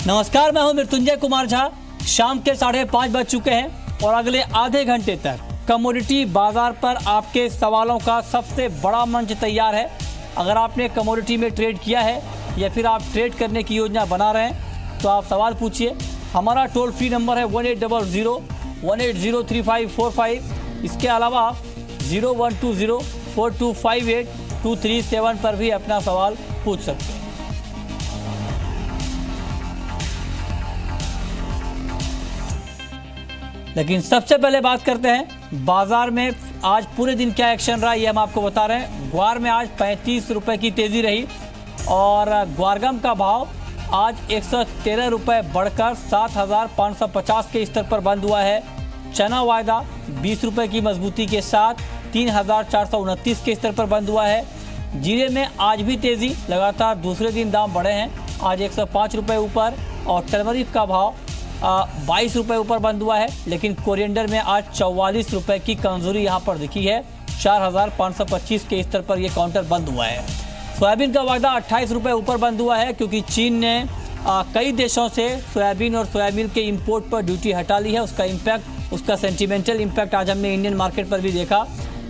नमस्कार, मैं हूं मृत्युंजय कुमार झा। शाम के 5:30 बज चुके हैं और अगले आधे घंटे तक कमोडिटी बाजार पर आपके सवालों का सबसे बड़ा मंच तैयार है। अगर आपने कमोडिटी में ट्रेड किया है या फिर आप ट्रेड करने की योजना बना रहे हैं तो आप सवाल पूछिए। हमारा टोल फ्री नंबर है 1800-180-3545। इसके अलावा आप 0120-4258-237 पर भी अपना सवाल पूछ सकते हैं। लेकिन सबसे पहले बात करते हैं बाजार में आज पूरे दिन क्या एक्शन रहा, ये हम आपको बता रहे हैं। ग्वार में आज 35 रुपए की तेजी रही और ग्वारगम का भाव आज 113 रुपए बढ़कर 7,550 के स्तर पर बंद हुआ है। चना वायदा 20 रुपए की मजबूती के साथ 3,429 के स्तर पर बंद हुआ है। जीरे में आज भी तेजी, लगातार दूसरे दिन दाम बढ़े हैं, आज 105 रुपए ऊपर। और टर्मरिक का भाव 22 रुपए ऊपर बंद हुआ है। लेकिन कोरिएंडर में आज 44 रुपए की कमजोरी यहाँ पर दिखी है, 4,525 के स्तर पर यह काउंटर बंद हुआ है। सोयाबीन का वायदा 28 रुपए ऊपर बंद हुआ है क्योंकि चीन ने कई देशों से सोयाबीन और सोयाबीन के इंपोर्ट पर ड्यूटी हटा ली है। उसका इम्पैक्ट, उसका सेंटिमेंटल इम्पैक्ट आज हमने इंडियन मार्केट पर भी देखा।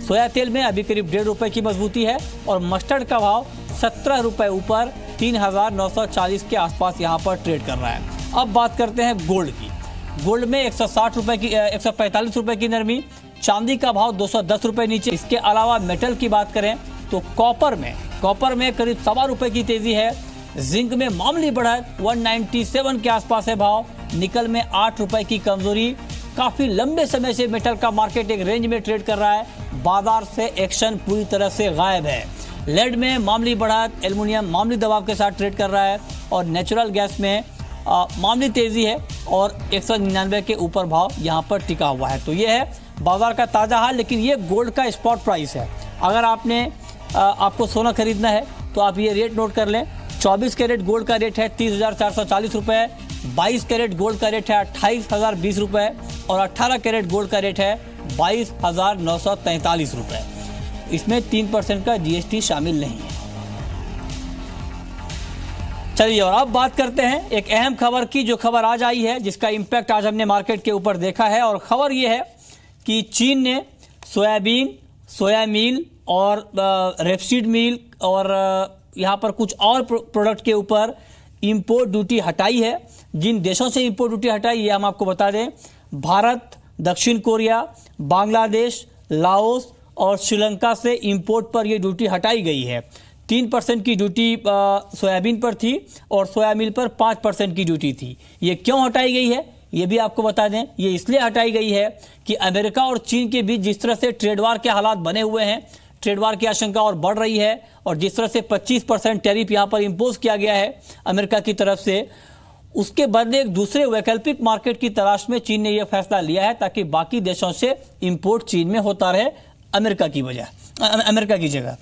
सोया तेल में अभी करीब 1.5 रुपए की मजबूती है और मस्टर्ड का भाव 17 रुपए ऊपर 3,940 के आसपास यहाँ पर ट्रेड कर रहा है। अब बात करते हैं गोल्ड की। गोल्ड में 160 रुपए की 145 रुपए की नरमी, चांदी का भाव 210 रुपए नीचे। इसके अलावा मेटल की बात करें तो कॉपर में करीब 1.25 रुपए की तेजी है। जिंक में मामूली बढ़त 197 के आसपास है भाव। निकल में 8 रुपए की कमजोरी। काफी लंबे समय से मेटल का मार्केट एक रेंज में ट्रेड कर रहा है, बाजार से एक्शन पूरी तरह से गायब है। लेड में मामूली बढ़त, एल्युमिनियम मामूली दबाव के साथ ट्रेड कर रहा है और नेचुरल गैस में मामूली तेजी है और 199 के ऊपर भाव यहाँ पर टिका हुआ है। तो ये है बाजार का ताजा हाल। लेकिन ये गोल्ड का स्पॉट प्राइस है। अगर आपको सोना खरीदना है तो आप ये रेट नोट कर लें। 24 कैरेट गोल्ड का रेट है 30,440 रुपए, 22 कैरेट गोल्ड का रेट है 28,020 रुपए और 18 कैरेट गोल्ड का रेट है 22,943 रुपए। इसमें 3% का जीएसटी शामिल नहीं है। चलिए और अब बात करते हैं एक अहम खबर की, जो खबर आज आई है, जिसका इम्पैक्ट आज हमने मार्केट के ऊपर देखा है। और खबर यह है कि चीन ने सोयाबीन, सोया मील और रेपसीड मील और यहाँ पर कुछ और प्रोडक्ट के ऊपर इंपोर्ट ड्यूटी हटाई है। जिन देशों से इंपोर्ट ड्यूटी हटाई ये हम आपको बता दें। भारत, दक्षिण कोरिया, बांग्लादेश, लाओस और श्रीलंका से इंपोर्ट पर यह ड्यूटी हटाई गई है। 3% की ड्यूटी सोयाबीन पर थी और सोया मिल पर 5% की ड्यूटी थी। ये क्यों हटाई गई है ये भी आपको बता दें। ये इसलिए हटाई गई है कि अमेरिका और चीन के बीच जिस तरह से ट्रेड वार के हालात बने हुए हैं, ट्रेड वार की आशंका और बढ़ रही है और जिस तरह से 25% टैरिफ यहाँ पर इम्पोज किया गया है अमेरिका की तरफ से, उसके बदले एक दूसरे वैकल्पिक मार्केट की तलाश में चीन ने यह फैसला लिया है ताकि बाकी देशों से इंपोर्ट चीन में होता रहे अमेरिका की जगह।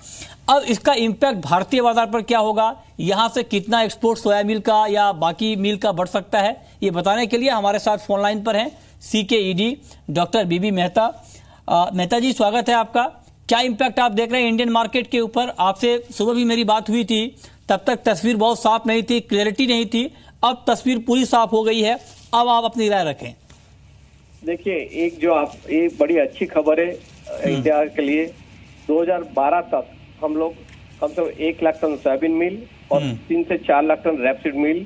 अब इसका इम्पैक्ट भारतीय बाजार पर क्या होगा, यहां से कितना एक्सपोर्ट सोया मिल का या बाकी मिल का बढ़ सकता है, ये बताने के लिए हमारे साथ फोन लाइन पर हैं CKED डॉक्टर बीबी मेहता। मेहता जी, स्वागत है आपका। क्या इम्पैक्ट आप देख रहे हैं इंडियन मार्केट के ऊपर? आपसे सुबह भी मेरी बात हुई थी, तब तक तस्वीर बहुत साफ नहीं थी, क्लैरिटी नहीं थी। अब तस्वीर पूरी साफ हो गई है, अब आप अपनी राय रखें। देखिए, एक बड़ी अच्छी खबर है इंडिया के लिए। 2012 तक हम लोग कम से कम 1 लाख टन सोयाबीन मिल और 3 से 4 लाख टन रेपसीड मिल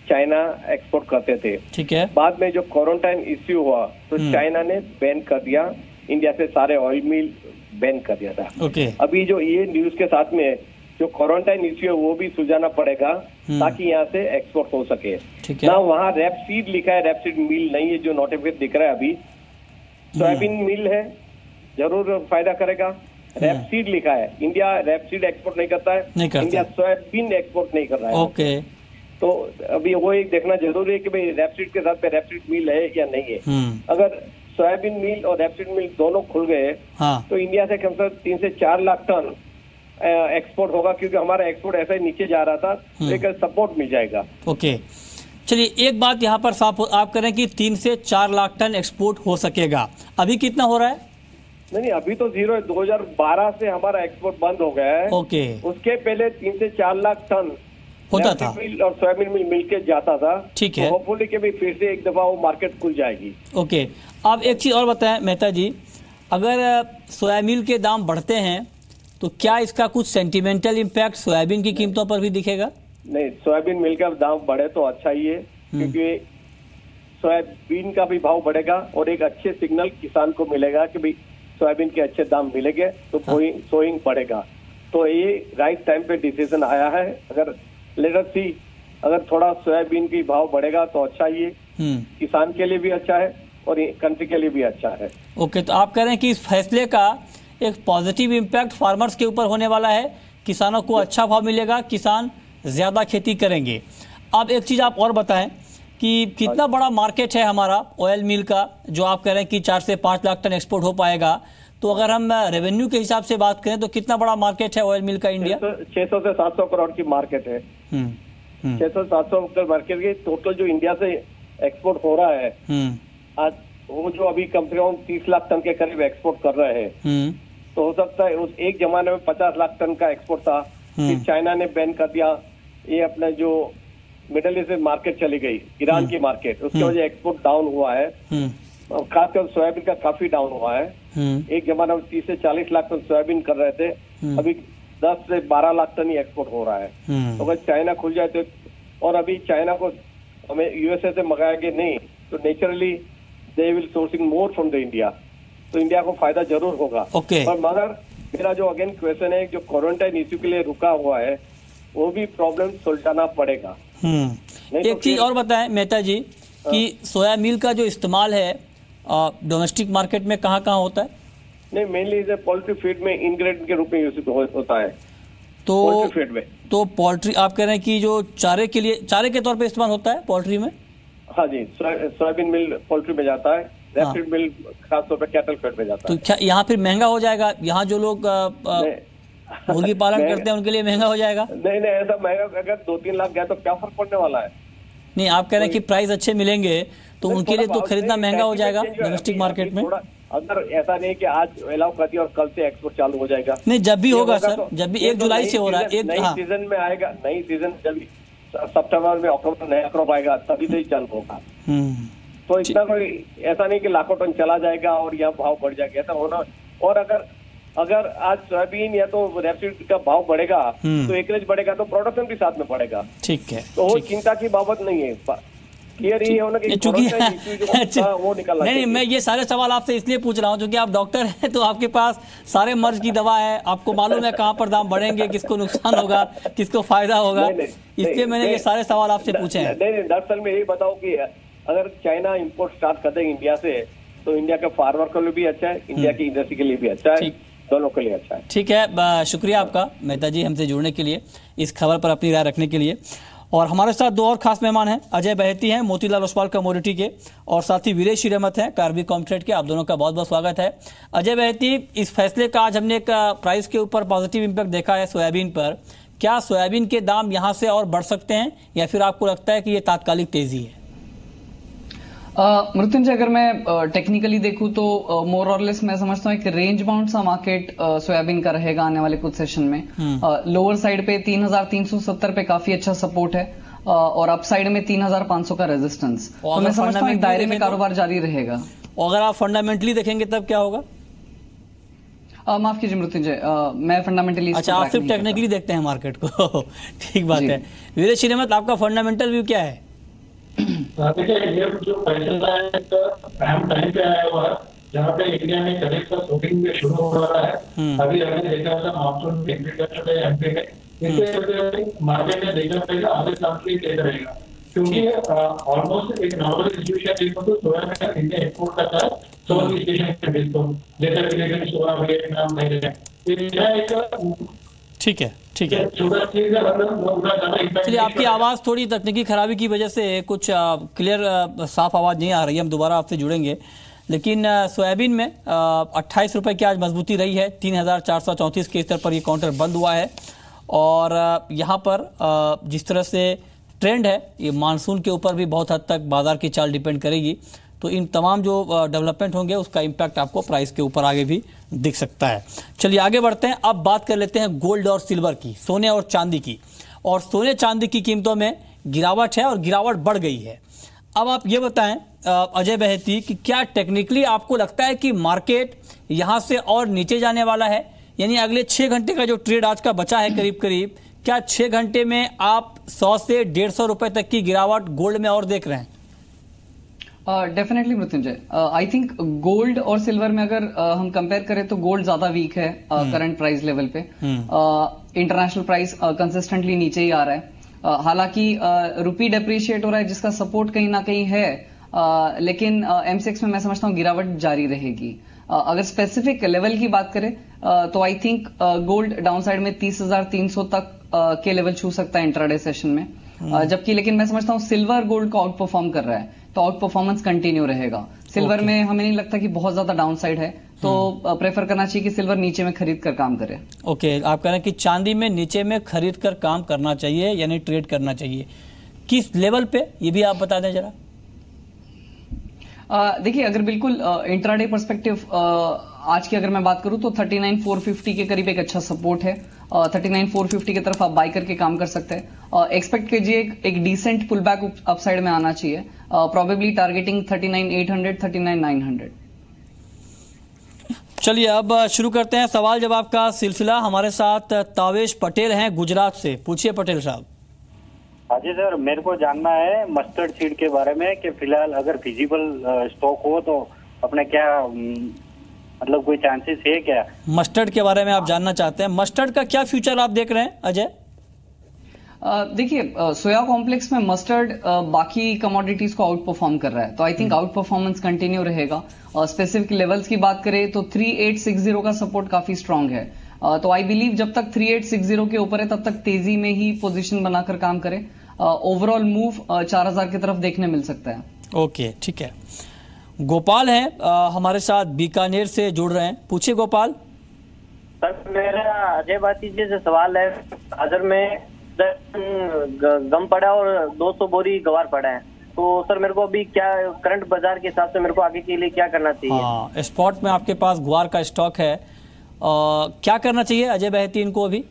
चाइना एक्सपोर्ट करते थे। ठीक है। बाद में जो क्वारंटाइन इश्यू हुआ तो चाइना ने बैन कर दिया, इंडिया से सारे ऑयल मिल बैन कर दिया था। अभी जो ये न्यूज के साथ में जो क्वारंटाइन इश्यू है वो भी सुलझाना पड़ेगा ताकि यहाँ से एक्सपोर्ट हो सके। ना वहाँ रेपसीड लिखा है, रेपसीड मिल नहीं है जो नोटिफिकेशन दिख रहा है अभी। सोयाबीन मिल है, जरूर फायदा करेगा। रेपसीड लिखा है, इंडिया रेपसीड एक्सपोर्ट नहीं करता है, इंडिया सोयाबीन एक्सपोर्ट नहीं कर रहा है। तो अभी वो एक देखना जरूरी है कि भाई रेपसीड के साथ में रेपसीड मिल है या नहीं है। अगर सोयाबीन मिल और रेपसीड मिल दोनों खुल गए तो इंडिया से कम से कम 3 से 4 लाख टन एक्सपोर्ट होगा, क्योंकि हमारा एक्सपोर्ट ऐसा ही नीचे जा रहा था, एक सपोर्ट मिल जाएगा। चलिए, एक बात यहाँ पर साफ आप करें कि 3 से 4 लाख टन एक्सपोर्ट हो सकेगा। अभी कितना हो रहा है? नहीं, अभी तो जीरो है। 2012 से हमारा एक्सपोर्ट बंद हो गया है। उसके पहले 3 से 4 लाख टन होता था मिल और सोयाबीन मिल मिलके जाता था। ठीक है, होपफुली कि भी फिर से एक दफा वो मार्केट खुल जाएगी। ओके, अब एक चीज और बताएं मेहता जी, अगर सोयाबीन के दाम बढ़ते हैं तो क्या इसका कुछ सेंटिमेंटल इम्पैक्ट सोयाबीन की कीमतों पर भी दिखेगा? नहीं, सोयाबीन मिल का दाम बढ़े तो अच्छा ही है, क्योंकि सोयाबीन का भी भाव बढ़ेगा और एक अच्छे सिग्नल किसान को मिलेगा कि भाई सोयाबीन के अच्छे दाम मिलेंगे तो सोइंग बढ़ेगा। तो ये राइट टाइम पे डिसीजन आया है। अगर लेट अस सी, अगर थोड़ा सोयाबीन की भाव बढ़ेगा तो अच्छा ही है, किसान के लिए भी अच्छा है और कंट्री के लिए भी अच्छा है। ओके, तो आप कह रहे हैं कि इस फैसले का एक पॉजिटिव इम्पैक्ट फार्मर्स के ऊपर होने वाला है, किसानों को अच्छा भाव मिलेगा, किसान ज्यादा खेती करेंगे। अब एक चीज आप और बताएं कि कितना बड़ा मार्केट है हमारा ऑयल मिल का, जो आप कह रहे हैं कि 4 से 5 लाख टन एक्सपोर्ट हो पाएगा, तो अगर हम रेवेन्यू के हिसाब से बात करें तो कितना बड़ा मार्केट है ऑयल मिल का इंडिया? 600 से 700 करोड़ की मार्केट है। 600 से 700 करोड़ मार्केट की टोटल जो इंडिया से एक्सपोर्ट हो रहा है आज, वो जो अभी कम से कम 30 लाख टन के करीब एक्सपोर्ट कर रहे हैं। तो हो सकता है उस एक जमाने में 50 लाख टन का एक्सपोर्ट था, फिर चाइना ने बैन कर दिया, ये अपना जो मिडल ईस्ट मार्केट चली गई, ईरान की मार्केट, उसकी वजह एक्सपोर्ट डाउन हुआ है, खासकर सोयाबीन का काफी डाउन हुआ है। एक जमाना में 30 से 40 लाख टन सोयाबीन कर रहे थे, अभी 10 से 12 लाख टन ही एक्सपोर्ट हो रहा है। तो अगर चाइना खुल जाए तो, और अभी चाइना को हमें यूएसए से मंगाएंगे नहीं तो naturally they will sourcing more from the India, तो इंडिया को फायदा जरूर होगा। पर मगर मेरा जो अगेन क्वेश्चन है, जो क्वारंटाइन इश्यू के लिए रुका हुआ है वो भी प्रॉब्लम सुलझाना पड़ेगा। एक चीज और बताएं मेहता जी कि सोया मिल का जो इस्तेमाल है डोमेस्टिक मार्केट में कहाँ कहाँ होता है? नहीं, मेनली इसे पोल्ट्री फीड में इंग्रेडिएंट के रूप में यूज होता है। तो पोल्ट्री फीड में, तो पोल्ट्री आप कह रहे हैं कि जो चारे के लिए, चारे के तौर पे इस्तेमाल होता है पोल्ट्री में? हाँ जी, सोयाबीन मिल पोल्ट्री में जाता है, रैपिड मिल खासतौर पर कैटल फीड में जाता है। तो क्या यहाँ फिर महंगा हो जाएगा? यहाँ जो लोग मुर्गी पालन करते हैं उनके लिए महंगा हो जाएगा? नहीं, ऐसा महंगा, अगर 2-3 लाख गया तो क्या फर्क पड़ने वाला है? नहीं, आप कह रहे हैं कि प्राइस अच्छे मिलेंगे तो उनके लिए तो खरीदना महंगा हो जाएगा डोमेस्टिक मार्केट में। अगर ऐसा नहीं कि आज अलाउ कर दिया और कल से एक्सपोर्ट चालू हो जाएगा, नहीं, जब भी होगा सर, जब भी 1 जुलाई से हो रहा है, नई सीजन में आएगा, नई सीजन जब सितंबर में, अक्टूबर में नया क्रॉप आएगा तभी से ही चालू होगा। तो इतना कोई ऐसा नहीं कि लाखों टन चला जाएगा और यहाँ भाव बढ़ जाएगा, ऐसा होना। और अगर आज सोयाबीन या तो रेपसीड का भाव बढ़ेगा तो एकरेज बढ़ेगा तो प्रोडक्शन भी साथ में बढ़ेगा। ठीक है, तो वो चिंता की बाबत नहीं है, क्लियर ही होना कि वो निकलना। नहीं, मैं ये सारे सवाल आपसे इसलिए पूछ रहा हूँ क्योंकि आप डॉक्टर हैं, तो आपके पास सारे मर्ज की दवा है, आपको मालूम है कहाँ पर दाम बढ़ेंगे, किसको नुकसान होगा, किसको फायदा होगा, इसलिए मैंने ये सारे सवाल आपसे पूछे हैं। नहीं, दरअसल में यही बताओ कि अगर चाइना इम्पोर्ट स्टार्ट कर देगा इंडिया से तो इंडिया के फार्मर के लिए भी अच्छा है, इंडिया की इंडस्ट्री के लिए भी अच्छा है, दोनों के लिए अच्छा है। ठीक है, शुक्रिया आपका मेहता जी हमसे जुड़ने के लिए, इस खबर पर अपनी राय रखने के लिए। और हमारे साथ 2 और खास मेहमान हैं, अजय बहेती हैं मोतीलाल ओसवाल कमोडिटी के, और साथ ही वीरेश हिरेमत हैं कार्बी कॉम्ट्रेड के। आप दोनों का बहुत बहुत स्वागत है। अजय बहेती, इस फैसले का आज हमने एक प्राइस के ऊपर पॉजिटिव इम्पैक्ट देखा है सोयाबीन पर, क्या सोयाबीन के दाम यहाँ से और बढ़ सकते हैं या फिर आपको लगता है कि ये तात्कालिक तेजी है? मृत्युंजय, अगर मैं टेक्निकली देखूं तो मोर और लेस मैं समझता हूं एक रेंज बाउंड सा मार्केट सोयाबीन का रहेगा आने वाले कुछ सेशन में। लोअर साइड पे 3370 पे काफी अच्छा सपोर्ट है और अप साइड में 3500 का रेजिस्टेंस। तो मैं समझता हूं एक दायरे में कारोबार जारी रहेगा। और अगर आप फंडामेंटली देखेंगे तब क्या होगा? माफ कीजिए मृत्युंजय, मैं फंडामेंटली, अच्छा, आप सिर्फ टेक्निकली देखते हैं मार्केट को। ठीक बात है। वीरेश हिरेमत, आपका फंडामेंटल व्यू क्या है? देखिए, ये जो फैसला है अहम टाइम पे आया हुआ है, जहाँ पे इंडिया में खरीफ का शूटिंग भी शुरू हो रहा है। अभी हमने देखा था मानसून एग्रीकल्चर में एमपी में, इससे मार्केट में देखना पड़ेगा आगे साल की कैसे रहेगा, क्योंकि ऑलमोस्ट एक नॉर्मल सिचुएशन तो सोयाबीन इंडिया एक्सपोर्ट करता है 100 स्टेशन के बीच को, जैसे फिलीपींस हुआ, वियतनाम, एक। ठीक है, ठीक है। चलिए, आपकी आवाज़ थोड़ी तकनीकी खराबी की वजह से कुछ क्लियर साफ आवाज़ नहीं आ रही है, हम दोबारा आपसे जुड़ेंगे। लेकिन सोयाबीन में 28 रुपये की आज मजबूती रही है, 3434 के स्तर पर ये काउंटर बंद हुआ है। और यहाँ पर जिस तरह से ट्रेंड है, ये मानसून के ऊपर भी बहुत हद तक बाजार की चाल डिपेंड करेगी, तो इन तमाम जो डेवलपमेंट होंगे उसका इम्पैक्ट आपको प्राइस के ऊपर आगे भी दिख सकता है। चलिए आगे बढ़ते हैं, अब बात कर लेते हैं गोल्ड और सिल्वर की, सोने और चांदी की। और सोने चांदी की कीमतों में गिरावट है और गिरावट बढ़ गई है। अब आप ये बताएं अजय बहेती कि क्या टेक्निकली आपको लगता है कि मार्केट यहां से और नीचे जाने वाला है? यानी अगले 6 घंटे का जो ट्रेड आज का बचा है करीब करीब, क्या 6 घंटे में आप 100 से 150 रुपए तक की गिरावट गोल्ड में और देख रहे हैं? Definitely Mrityunjay, I think gold और सिल्वर में अगर हम कंपेयर करें तो गोल्ड ज्यादा वीक है करंट प्राइस लेवल पे। इंटरनेशनल प्राइस कंसिस्टेंटली नीचे ही आ रहा है। हालांकि रुपी डेप्रिशिएट हो रहा है जिसका सपोर्ट कहीं ना कहीं है, लेकिन एमसीएक्स में मैं समझता हूँ गिरावट जारी रहेगी। अगर स्पेसिफिक लेवल की बात करें तो आई थिंक गोल्ड डाउनसाइड में 30,300 तक के लेवल छू सकता है इंट्राडे सेशन में, जबकि लेकिन मैं समझता हूँ सिल्वर गोल्ड को आउट परफॉर्म कर रहा है, तो आउट परफॉर्मेंस कंटिन्यू रहेगा। सिल्वर में हमें नहीं लगता कि बहुत ज्यादा डाउनसाइड है, तो प्रेफर करना चाहिए कि सिल्वर नीचे में खरीद कर काम करे। ओके, आप कह रहे हैं कि चांदी में नीचे में खरीद कर काम करना चाहिए, यानी ट्रेड करना चाहिए। किस लेवल पे ये भी आप बता दें जरा। देखिए, अगर बिल्कुल इंट्राडे पर्सपेक्टिव आज की अगर मैं बात करूं तो 39,450 के करीब एक अच्छा सपोर्ट है। 39,450 की तरफ आप बाय करके काम कर सकते हैं। एक्सपेक्ट कीजिए एक डिसेंट पुल बैक अपसाइड में आना चाहिए, प्रोबेबली टारगेटिंग 39,800 39,900। चलिए अब शुरू करते हैं सवाल जवाब का सिलसिला। हमारे साथ तावेश पटेल हैं गुजरात से। पूछिए पटेल साहब। हाँ जी सर, मेरे को जानना है मस्टर्ड सीड के बारे में कि फिलहाल अगर फिजिबल स्टॉक हो तो अपने क्या मतलब कोई चांसेस है क्या? मस्टर्ड के बारे में आप जानना चाहते हैं। मस्टर्ड का क्या फ्यूचर आप देख रहे हैं अजय? देखिए, सोया कॉम्प्लेक्स में मस्टर्ड बाकी कमोडिटीज को आउट परफॉर्म कर रहा है, तो आई थिंक आउट परफॉर्मेंस कंटिन्यू रहेगा। स्पेसिफिक लेवल्स की बात करें तो 3860 का सपोर्ट काफी स्ट्रांग है, तो आई बिलीव जब तक 3860 के ऊपर है तब तक तेजी में ही पोजीशन बनाकर काम करें। ओवरऑल मूव 4000 की तरफ देखने मिल सकता है। ओके, ठीक है। गोपाल हैं हमारे साथ, बीकानेर से जुड़ रहे हैं। पूछिए गोपाल। सर मेरा अजय बहेती जी से सवाल है, अगर में गम पड़ा और 200 बोरी गवार पड़ा है, तो सर मेरे को अभी क्या करंट बाजार के हिसाब से मेरे को आगे के लिए क्या करना चाहिए? हाँ, स्पॉट में आपके पास ग्वार का स्टॉक है, क्या करना चाहिए अजय बहेती इनको अभी?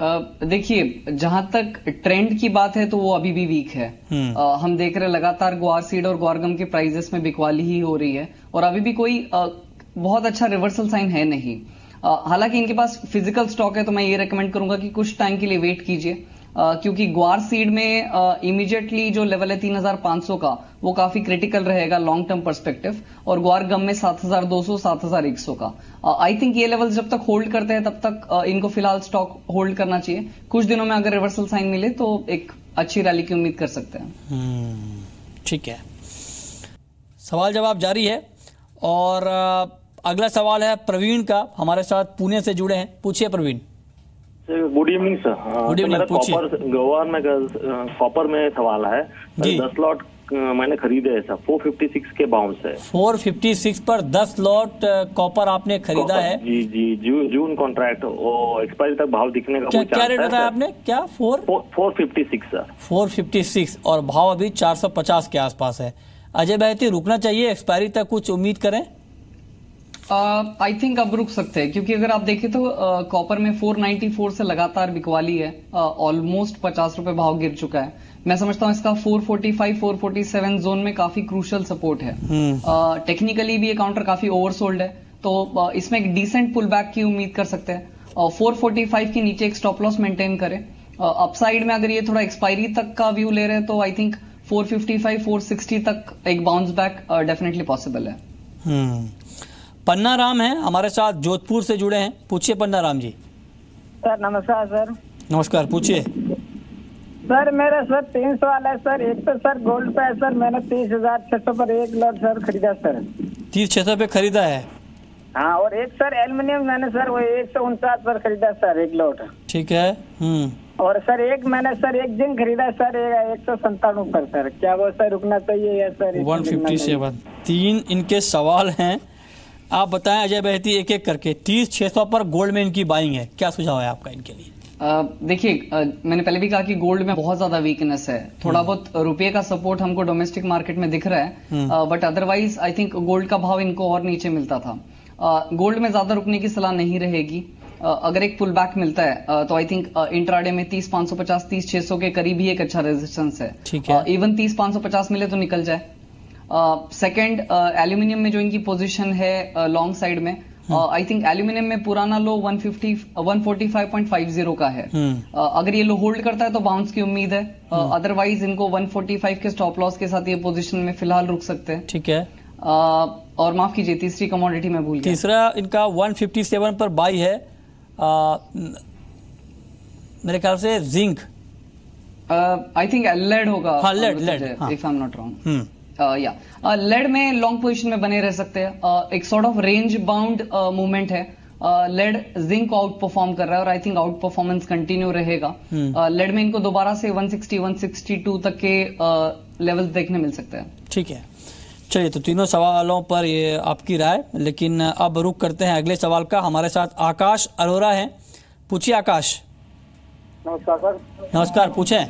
देखिए, जहां तक ट्रेंड की बात है तो वो अभी भी वीक है। हम देख रहे हैं लगातार ग्वार सीड और ग्वारगम के प्राइजेस में बिकवाली ही हो रही है और अभी भी कोई बहुत अच्छा रिवर्सल साइन है नहीं। हालांकि इनके पास फिजिकल स्टॉक है, तो मैं ये रेकमेंड करूंगा कि कुछ टाइम के लिए वेट कीजिए, क्योंकि ग्वार सीड में इमीडिएटली जो लेवल है 3500 का वो काफी क्रिटिकल रहेगा लॉन्ग टर्म पर्सपेक्टिव, और ग्वार गम में 7200 7100 का। आई थिंक ये लेवल जब तक होल्ड करते हैं तब तक इनको फिलहाल स्टॉक होल्ड करना चाहिए। कुछ दिनों में अगर रिवर्सल साइन मिले तो एक अच्छी रैली की उम्मीद कर सकते हैं। ठीक है, सवाल जवाब जारी है और अगला सवाल है प्रवीण का, हमारे साथ पुणे से जुड़े हैं। पूछिए Praveen. Good evening sir. Good evening, पूछिए। कॉपर में सवाल है। 10 लॉट मैंने खरीदे है सर, 456 के बाउंस है। 456 पर 10 लॉट कॉपर आपने खरीदा है? जी जी, जून कॉन्ट्रैक्ट, वो एक्सपायरी तक भाव दिखने का क्या रेट बताया आपने? क्या 456 सर। 456 और भाव अभी 450 के आसपास है। अजय बहेती रुकना चाहिए एक्सपायरी तक, कुछ उम्मीद करें? आई थिंक अब रुक सकते हैं, क्योंकि अगर आप देखें तो कॉपर में 494 से लगातार बिकवाली है, ऑलमोस्ट 50 रुपए भाव गिर चुका है। मैं समझता हूं इसका 445 447 जोन में काफी क्रूशियल सपोर्ट है। टेक्निकली भी ये काउंटर काफी ओवरसोल्ड है, तो इसमें एक डिसेंट पुल बैक की उम्मीद कर सकते हैं। 445 के नीचे एक स्टॉप लॉस मेंटेन करें। अपसाइड में अगर ये थोड़ा एक्सपायरी तक का व्यू ले रहे हैं तो आई थिंक 455 460 तक एक बाउंस बैक डेफिनेटली पॉसिबल है। पन्ना राम है हमारे साथ, जोधपुर से जुड़े हैं। पूछिए पन्ना राम जी। सर नमस्कार। सर नमस्कार, पूछिए। सर मेरा सर 3 सवाल है सर। एक तो सर गोल्ड पे है सर, मैंने 30,600 पर एक लॉट सर खरीदा सर। 30,600 पे खरीदा है? हाँ, और एक सर एल्युमिनियम मैंने सर वो 149 पर खरीदा सर एक लॉट। ठीक है। और सर एक मैंने सर एक दिन खरीदा सर 197 पर सर, क्या वो सर रुकना चाहिए या सर 157? 3 इनके सवाल हैं, आप बताएं अजय बहेती एक एक करके। 30,600 पर गोल्ड में इनकी बाइंग है, क्या सुझाव है आपका इनके लिए? देखिए, मैंने पहले भी कहा कि गोल्ड में बहुत ज्यादा वीकनेस है। थोड़ा बहुत रुपये का सपोर्ट हमको डोमेस्टिक मार्केट में दिख रहा है, but otherwise I think gold का भाव इनको और नीचे मिलता था। गोल्ड में ज्यादा रुकने की सलाह नहीं रहेगी। अगर एक पुल बैक मिलता है तो आई थिंक इंट्राडे में 30,550 30,600 के करीब ही एक अच्छा रेजिस्टेंस है। ठीक है। इवन 30,550 मिले तो निकल जाए। सेकंड, एल्यूमिनियम में जो इनकी पोजीशन है लॉन्ग साइड में, आई थिंक एल्यूमिनियम में पुराना लो 145.50 का है। अगर ये लो होल्ड करता है तो बाउंस की उम्मीद है, अदरवाइज इनको 145 के स्टॉप लॉस के साथ ये पोजीशन में फिलहाल रुक सकते हैं। ठीक है। और माफ कीजिए, तीसरी कमोडिटी में भूल गया। तीसरा इनका 157 पर बाई है, मेरे ख्याल से जिंक, आई थिंक लेड होगा। हाँ, lead, if I am not wrong. Lead में लॉन्ग पोजीशन में बने रह सकते हैं। एक sort of range bound movement है। लेड जिंक को आउट परफॉर्म कर रहा है और I think outperformance continue रहेगा। लेड में इनको दोबारा से 160 162 तक के लेवल्स देखने मिल सकते हैं। ठीक है, चलिए, तो तीनों सवालों पर ये आपकी राय, लेकिन अब रुक करते हैं अगले सवाल का। हमारे साथ आकाश अरोरा हैं, पूछिए आकाश। नमस्कार सर। नमस्कार, पूछें।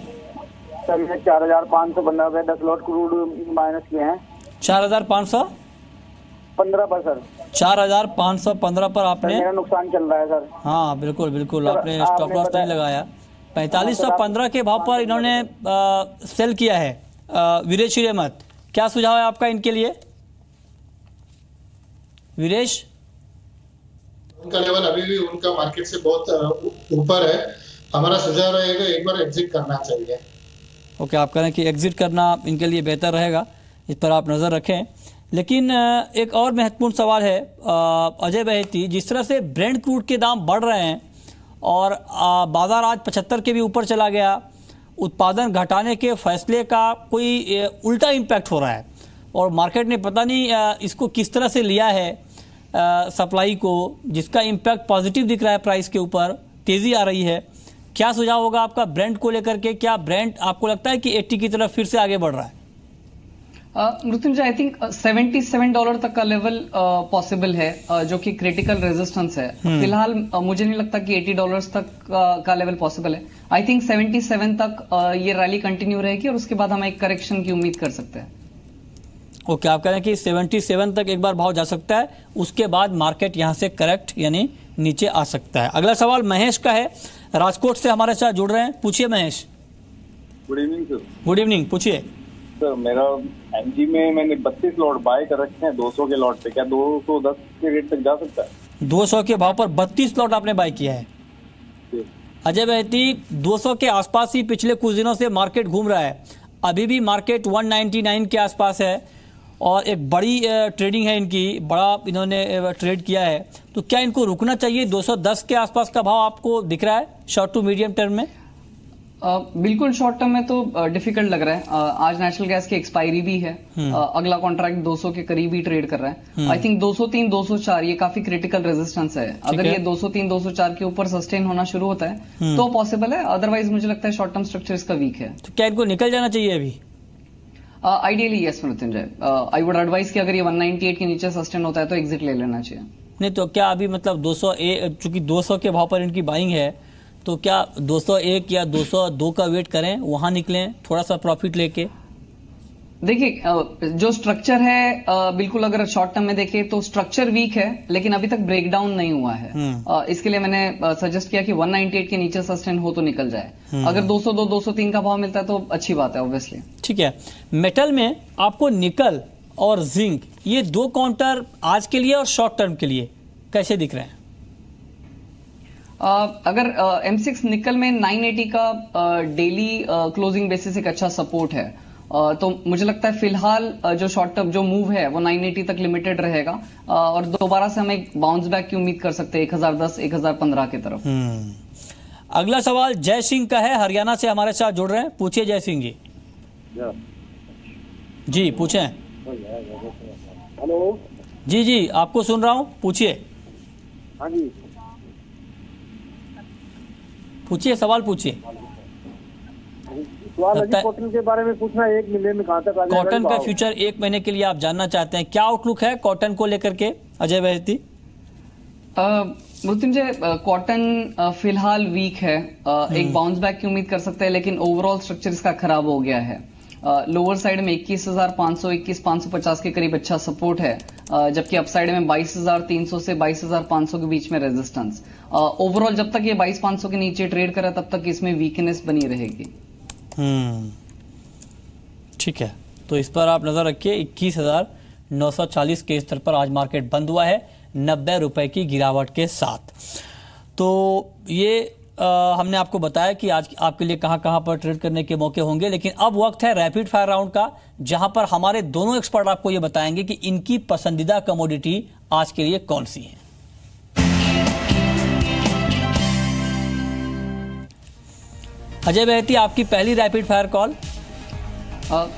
सर मैंने 4,500 15 पे 10 लॉट क्रूड माइनस किए हैं। 4,515 पर सर। 4,515 पर आपने, मेरा नुकसान चल रहा है सर। हाँ बिल्कुल बिल्कुल, आपने स्टॉप लॉस नहीं लगाया। 4,515 के भाव पर इन्होंने सेल किया है। वीरेश हिरेमत, क्या सुझाव है आपका इनके लिए? वीरेश, उनका लेवल अभी भी उनका मार्केट से बहुत ऊपर है। हमारा सुझाव रहेगा एक बार एग्जिट करना चाहिए। ओके, आप कह रहे हैं कि एग्जिट करना इनके लिए बेहतर रहेगा, इस पर आप नज़र रखें। लेकिन एक और महत्वपूर्ण सवाल है अजय बहेती, जिस तरह से ब्रेंट क्रूड के दाम बढ़ रहे हैं और बाजार आज 75 के भी ऊपर चला गया, उत्पादन घटाने के फैसले का कोई उल्टा इम्पैक्ट हो रहा है और मार्केट ने पता नहीं इसको किस तरह से लिया है सप्लाई को, जिसका इम्पैक्ट पॉजिटिव दिख रहा है, प्राइस के ऊपर तेज़ी आ रही है। क्या सुझाव होगा आपका ब्रेंट को लेकर के? क्या ब्रेंट आपको लगता है कि 80 की तरफ फिर से आगे बढ़ रहा है? मृत्युंजय, आई थिंक $77 तक का लेवल पॉसिबल है, जो कि क्रिटिकल रेजिस्टेंस है। फिलहाल मुझे नहीं लगता कि $80 तक का लेवल पॉसिबल है। आई थिंक 77 तक ये रैली कंटिन्यू रहेगी और उसके बाद हम एक करेक्शन की उम्मीद कर सकते हैं। ओके, आप कह रहे हैं कि 77 तक एक बार भाव जा सकता है, उसके बाद मार्केट यहां से करेक्ट यानी नीचे आ सकता है। अगला सवाल महेश का है, राजकोट से हमारे साथ जुड़ रहे हैं, पूछिए Mahesh. Good evening sir. Good evening, पूछिए। सर मेरा एमजी में मैंने 32 लॉट बाय कर रखे हैं 200 के लॉट पे, क्या 210 के रेट तक जा सकता है? 200 के भाव पर 32 लॉट आपने बाय किया है। अजय बहेती, 200 के आसपास ही पिछले कुछ दिनों से मार्केट घूम रहा है, अभी भी मार्केट 199 के आसपास है और एक बड़ी ट्रेडिंग है इनकी, बड़ा इन्होंने ट्रेड किया है, तो क्या इनको रुकना चाहिए? 210 के आसपास का भाव आपको दिख रहा है शॉर्ट टू मीडियम टर्म में? बिल्कुल शॉर्ट टर्म में तो डिफिकल्ट लग रहा है। आज नेचुरल गैस की एक्सपायरी भी है, अगला कॉन्ट्रैक्ट 200 के करीब ही ट्रेड कर रहा है। आई थिंक 203 204 ये काफी क्रिटिकल रेजिस्टेंस है। अगर ये 203 204 के ऊपर सस्टेन होना शुरू होता है तो पॉसिबल है, अदरवाइज मुझे लगता है शॉर्ट टर्म स्ट्रक्चर इसका वीक है। तो क्या इनको निकल जाना चाहिए अभी? Ideally yes Mrityunjay, I would advise कि अगर ये 198 के नीचे सस्टेन होता है तो एग्जिट ले लेना चाहिए। नहीं तो क्या अभी मतलब 200 चूंकि 200 के भाव पर इनकी बाइंग है, तो क्या 201 या 202 का वेट करें, वहां निकलें थोड़ा सा प्रॉफिट लेके? देखिए, जो स्ट्रक्चर है बिल्कुल अगर शॉर्ट टर्म में देखें तो स्ट्रक्चर वीक है, लेकिन अभी तक ब्रेकडाउन नहीं हुआ है। इसके लिए मैंने सजेस्ट किया कि 198 के नीचे सस्टेन हो तो निकल जाए। अगर 202 203 का भाव मिलता है तो अच्छी बात है ऑब्वियसली। ठीक है, मेटल में आपको निकल और जिंक, ये दो काउंटर आज के लिए और शॉर्ट टर्म के लिए कैसे दिख रहे हैं? अगर M6 निकल में 980 का डेली क्लोजिंग बेसिस एक अच्छा सपोर्ट है, तो मुझे लगता है फिलहाल जो शॉर्ट टर्म जो मूव है वो 980 तक लिमिटेड रहेगा और दोबारा से हम एक बाउंस बैक की उम्मीद कर सकते हैं 1010 1015 की तरफ। अगला सवाल जय सिंह का है, हरियाणा से हमारे साथ जुड़ रहे हैं, पूछिए जय सिंह जी। जी पूछें। हेलो जी जी, आपको सुन रहा हूं, पूछिए। हाँ जी, पूछिए, सवाल पूछिए। कॉटन के बारे में पूछना, 1 मिलियन में कहां तक आ जाएगा? कॉटन का फ्यूचर 1 महीने के लिए आप जानना चाहते हैं, क्या आउटलुक है कॉटन को लेकर के अजय बहेती? मृत्युंजय, कॉटन फिलहाल वीक है, एक बाउंस बैक की उम्मीद कर सकते हैं, लेकिन ओवरऑल स्ट्रक्चर इसका खराब हो गया है। लोअर साइड में 21,500 21,550 के करीब अच्छा सपोर्ट है, जबकि अप साइड में 22,300 से 22,500 के बीच में रेजिस्टेंस। ओवरऑल जब तक ये 22,500 के नीचे ट्रेड करे तब तक इसमें वीकनेस बनी रहेगी। ठीक है, तो इस पर आप नजर रखिए। 21,940 के स्तर पर आज मार्केट बंद हुआ है 90 रुपए की गिरावट के साथ। तो ये हमने आपको बताया कि आज आपके लिए कहां कहां पर ट्रेड करने के मौके होंगे, लेकिन अब वक्त है रैपिड फायर राउंड का, जहां पर हमारे दोनों एक्सपर्ट आपको ये बताएंगे कि इनकी पसंदीदा कमोडिटी आज के लिए कौन सी है। अजय बहती, आपकी पहली rapid fire call.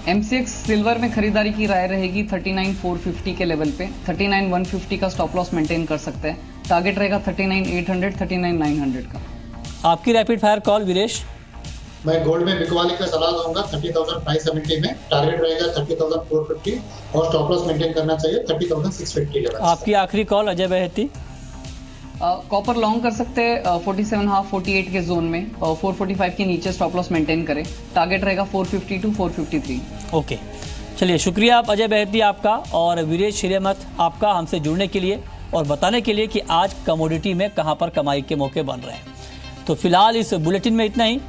MCX silver में खरीदारी की राय रहेगी 39,450 के लेवल पे। 39,150 का स्टॉप लॉस मेंटेन कर सकते हैं। टारगेट रहेगा 39,800 39,900 का। आपकी रैपिड फायर कॉल वीरेश। मैं गोल्ड में बिकवाली का सलाह दूंगा 30,570 में, टारगेट रहेगा 30,450 और स्टॉप लॉस मेंटेन करना चाहिए 30,650 के। आपकी आखिरी कॉल अजय बहती। कॉपर लॉन्ग कर सकते हैं 47.5 48 के जोन में, 445 के नीचे स्टॉप लॉस मेंटेन करें। टारगेट रहेगा 450 to 453। ओके, चलिए शुक्रिया आप अजय बहती आपका और वीरेश हिरेमठ आपका हमसे जुड़ने के लिए और बताने के लिए कि आज कमोडिटी में कहां पर कमाई के मौके बन रहे हैं। तो फिलहाल इस बुलेटिन में इतना ही।